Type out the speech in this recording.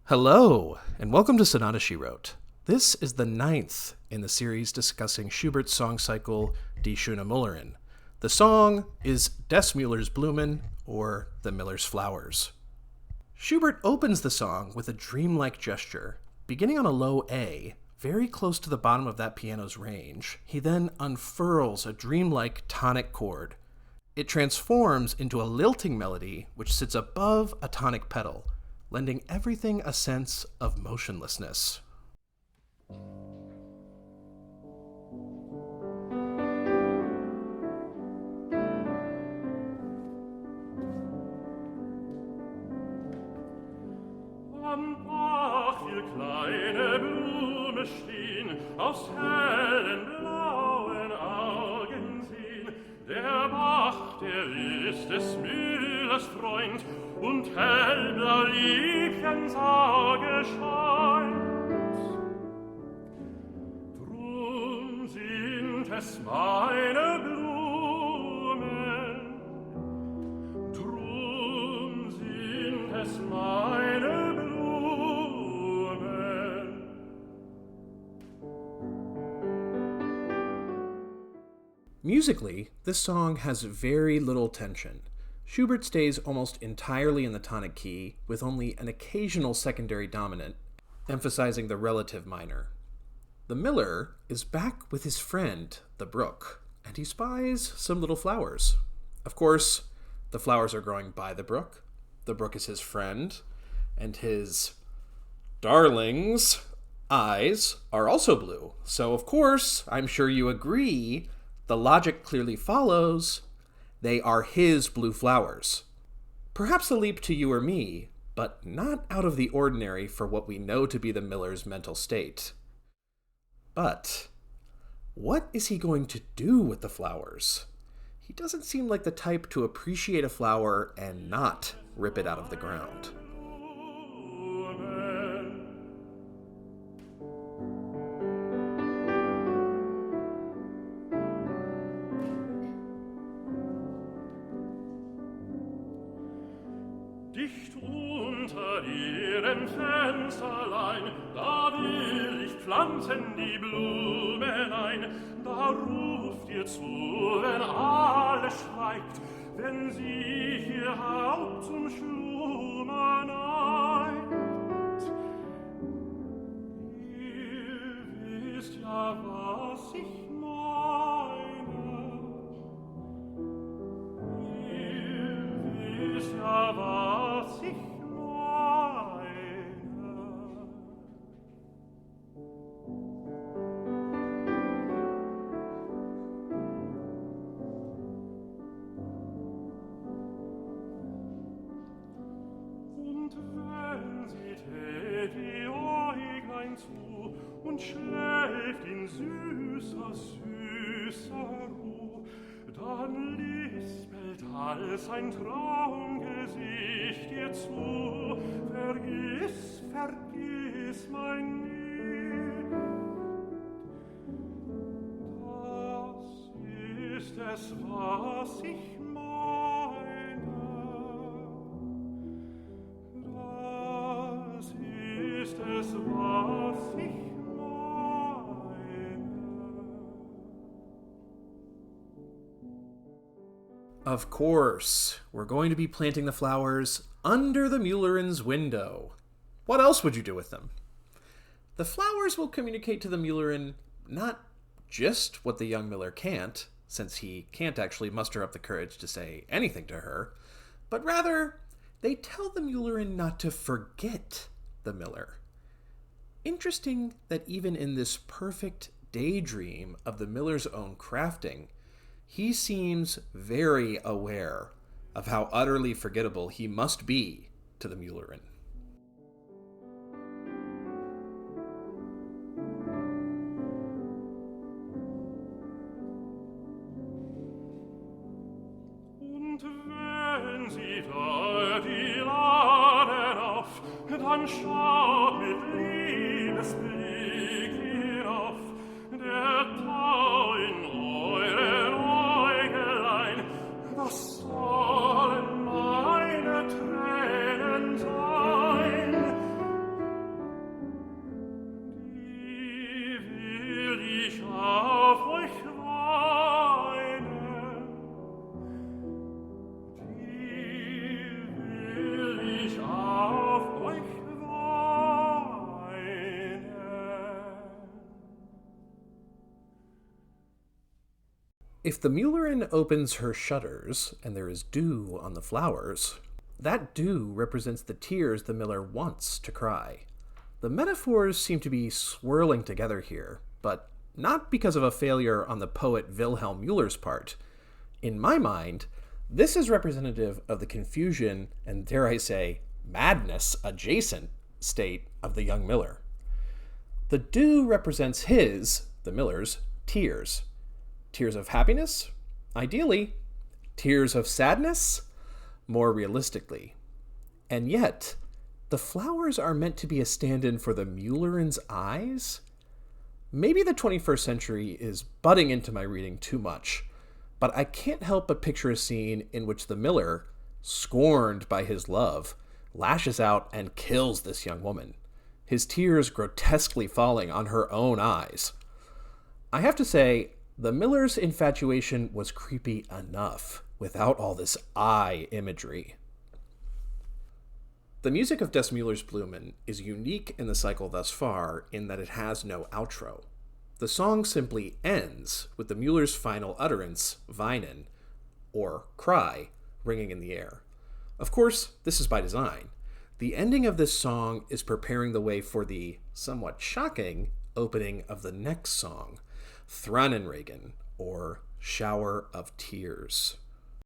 Hello, and welcome to Sonata She Wrote. This is the 9th in the series discussing Schubert's song cycle, Die Schöne Müllerin. The song is Des Müllers Blumen, or The Miller's Flowers. Schubert opens the song with a dreamlike gesture. Beginning on a low A, very close to the bottom of that piano's range, he then unfurls a dreamlike tonic chord. It transforms into a lilting melody which sits above a tonic pedal, lending everything a sense of motionlessness. Am Bach viel kleine Blume stehen, aus hellen blauen Augen sehen. Der Bach, der ist des Müllers Freund, und hellblau Liebchen Sage scheint. Drum sind es meine Blumen, drum sind es meine Blumen. Musically, this song has very little tension. Schubert stays almost entirely in the tonic key, with only an occasional secondary dominant, emphasizing the relative minor. The miller is back with his friend, the brook, and he spies some little flowers. Of course, the flowers are growing by the brook is his friend, and his darling's eyes are also blue. So, of course, I'm sure you agree, the logic clearly follows. They are his blue flowers. Perhaps a leap to you or me, but not out of the ordinary for what we know to be the miller's mental state. But what is he going to do with the flowers? He doesn't seem like the type to appreciate a flower and not rip it out of the ground. Dicht unter ihrem Fensterlein, da will ich pflanzen die Blumen ein. Da ruft ihr zu, wenn alles schweigt, wenn sie ihr Haupt zum Schlummer neigt. Ihr wisst ja, was ich meine. Ihr wisst ja, was ich meine. Und wenn sie tät die Äuglein zu und schläft in süßer, süßer Ruh, dann lispelt als ein Traumgesicht ihr zu. Vergiss, vergiss mein Lied. Das ist es, was ich meine. Das ist es, was ich meine. Of course, we're going to be planting the flowers under the Müllerin's window. What else would you do with them? The flowers will communicate to the Müllerin not just what the young Miller can't, since he can't actually muster up the courage to say anything to her, but rather, they tell the Müllerin not to forget the Miller. Interesting that even in this perfect daydream of the Miller's own crafting, he seems very aware of how utterly forgettable he must be to the Müllerin. Und wenn sie da die Laden auf, dann schaut mit Liebesblick hinauf, der Tau in euren Äugelein, was sollen meine Tränen sein? If the Müllerin opens her shutters and there is dew on the flowers, that dew represents the tears the miller wants to cry. The metaphors seem to be swirling together here, but not because of a failure on the poet Wilhelm Müller's part. In my mind, this is representative of the confusion and, dare I say, madness adjacent state of the young miller. The dew represents his, the miller's, tears. Tears of happiness? Ideally. Tears of sadness? More realistically. And yet, the flowers are meant to be a stand-in for the Müllerin's eyes? Maybe the 21st century is butting into my reading too much, but I can't help but picture a scene in which the miller, scorned by his love, lashes out and kills this young woman, his tears grotesquely falling on her own eyes. I have to say, the miller's infatuation was creepy enough without all this eye imagery. The music of Des Müller's Blumen is unique in the cycle thus far in that it has no outro. The song simply ends with the Müller's final utterance, weinen, or cry, ringing in the air. Of course, this is by design. The ending of this song is preparing the way for the somewhat shocking opening of the next song, Tränenregen, or Shower of Tears.